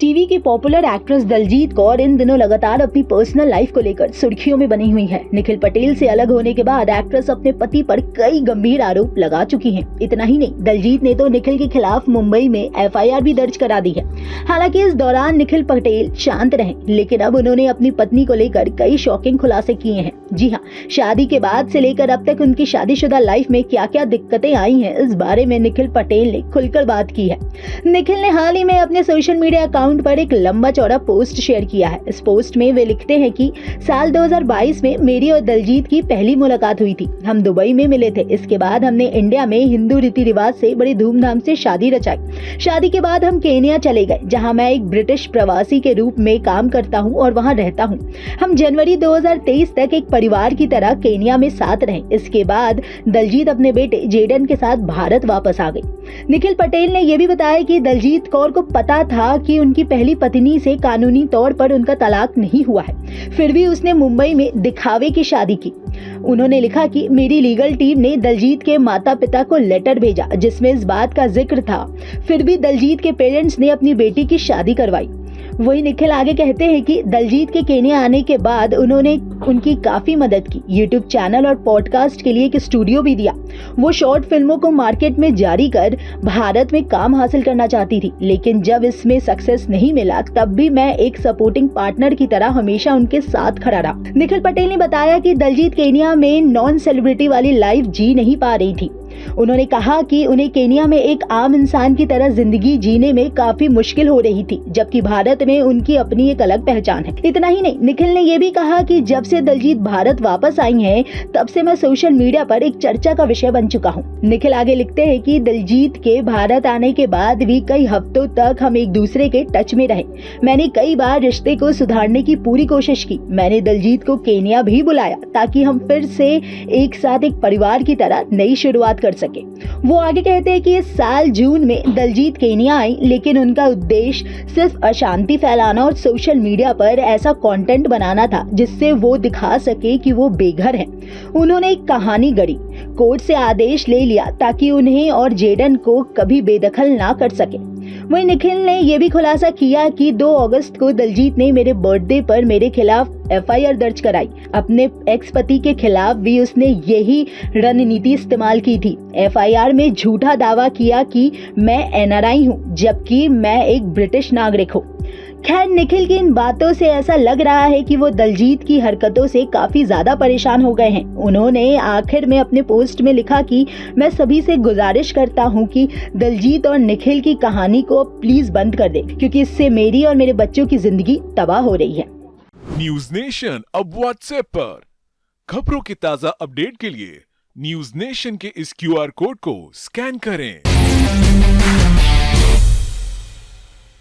TV की popular actress Daljit Kaur इन दिनों लगातार अपनी पर्सनल लाइफ को लेकर सुर्खियों में बनी हुई है। निखिल पटेल से अलग होने के बाद एक्ट्रेस अपने पति पर कई गंभीर आरोप लगा चुकी हैं। इतना ही नहीं, दलजीत ने तो निखिल के खिलाफ मुंबई में एफआईआर भी दर्ज करा दी है। हालांकि इस दौरान निखिल पटेल शांत रहे, लेकिन अब उन्होंने अपनी पत्नी को लेकर कई शॉकिंग खुलासे किए हैं। जी हाँ, शादी के बाद से लेकर अब तक उनकी शादीशुदा लाइफ में क्या क्या दिक्कतें आई हैं, इस बारे में निखिल पटेल ने खुलकर बात की है। निखिल ने हाल ही में अपने सोशल मीडिया अकाउंट पर एक लंबा चौड़ा पोस्ट शेयर किया है। इस पोस्ट में वे लिखते हैं कि साल 2022 में मेरी और दलजीत की पहली मुलाकात हुई थी। हम दुबई में मिले थे। इसके बाद हमने इंडिया में हिंदू रीति रिवाज से बड़ी धूमधाम से शादी रचाई। शादी के बाद हम केन्या चले गए, जहां मैं एक ब्रिटिश प्रवासी के रूप में काम करता हूं और वहां रहता हूं। हम जनवरी 2023 तक एक परिवार की तरह केन्या में साथ रहे। इसके बाद दलजीत अपने बेटे जेडन के साथ भारत वापस आ गई। निखिल पटेल ने यह भी बताया कि दलजीत कौर को पता था कि उनकी पहली पत्नी से कानूनी तौर पर उनका तलाक नहीं हुआ है, फिर भी उसने मुंबई में दिखावे की शादी की। उन्होंने लिखा कि मेरी लीगल टीम ने दलजीत के माता पिता को लेटर भेजा जिसमें इस बात का जिक्र था, फिर भी दलजीत के पेरेंट्स ने अपनी बेटी की शादी करवाई। वही निखिल आगे कहते हैं कि दलजीत के केन्या आने के बाद उन्होंने उनकी काफी मदद की। यूट्यूब चैनल और पॉडकास्ट के लिए एक स्टूडियो भी दिया। वो शॉर्ट फिल्मों को मार्केट में जारी कर भारत में काम हासिल करना चाहती थी, लेकिन जब इसमें सक्सेस नहीं मिला तब भी मैं एक सपोर्टिंग पार्टनर की तरह हमेशा उनके साथ खड़ा रहा। निखिल पटेल ने बताया कि दलजीत केन्या में नॉन सेलिब्रिटी वाली लाइफ जी नहीं पा रही थी। उन्होंने कहा कि उन्हें केन्या में एक आम इंसान की तरह जिंदगी जीने में काफी मुश्किल हो रही थी, जबकि भारत में उनकी अपनी एक अलग पहचान है। इतना ही नहीं, निखिल ने यह भी कहा कि जब से दलजीत भारत वापस आई हैं, तब से मैं सोशल मीडिया पर एक चर्चा का विषय बन चुका हूं। निखिल आगे लिखते हैं कि दलजीत के भारत आने के बाद भी कई हफ्तों तक हम एक दूसरे के टच में रहे। मैंने कई बार रिश्ते को सुधारने की पूरी कोशिश की। मैंने दलजीत को केन्या भी बुलाया ताकि हम फिर से एक साथ एक परिवार की तरह नई शुरुआत कर सके। वो आगे कहते हैं कि इस साल जून में दलजीत केन्या आई, लेकिन उनका उद्देश्य सिर्फ अशांति फैलाना और सोशल मीडिया पर ऐसा कंटेंट बनाना था जिससे वो दिखा सके कि वो बेघर हैं। उन्होंने एक कहानी गढ़ी, कोर्ट से आदेश ले लिया ताकि उन्हें और जेडन को कभी बेदखल ना कर सके। वहीं निखिल ने यह भी खुलासा किया कि 2 अगस्त को दलजीत ने मेरे बर्थडे पर मेरे खिलाफ एफआईआर दर्ज कराई। अपने एक्स पति के खिलाफ भी उसने यही रणनीति इस्तेमाल की थी। एफआईआर में झूठा दावा किया कि मैं एनआरआई हूं, जबकि मैं एक ब्रिटिश नागरिक हूं। खैर, निखिल की इन बातों से ऐसा लग रहा है कि वो दलजीत की हरकतों से काफी ज्यादा परेशान हो गए हैं। उन्होंने आखिर में अपने पोस्ट में लिखा कि मैं सभी से गुजारिश करता हूं कि दलजीत और निखिल की कहानी को प्लीज बंद कर दे, क्योंकि इससे मेरी और मेरे बच्चों की जिंदगी तबाह हो रही है। न्यूज नेशन अब व्हाट्सएप पर खबरों के ताजा अपडेट के लिए न्यूज नेशन के इस क्यूआर कोड को स्कैन करें।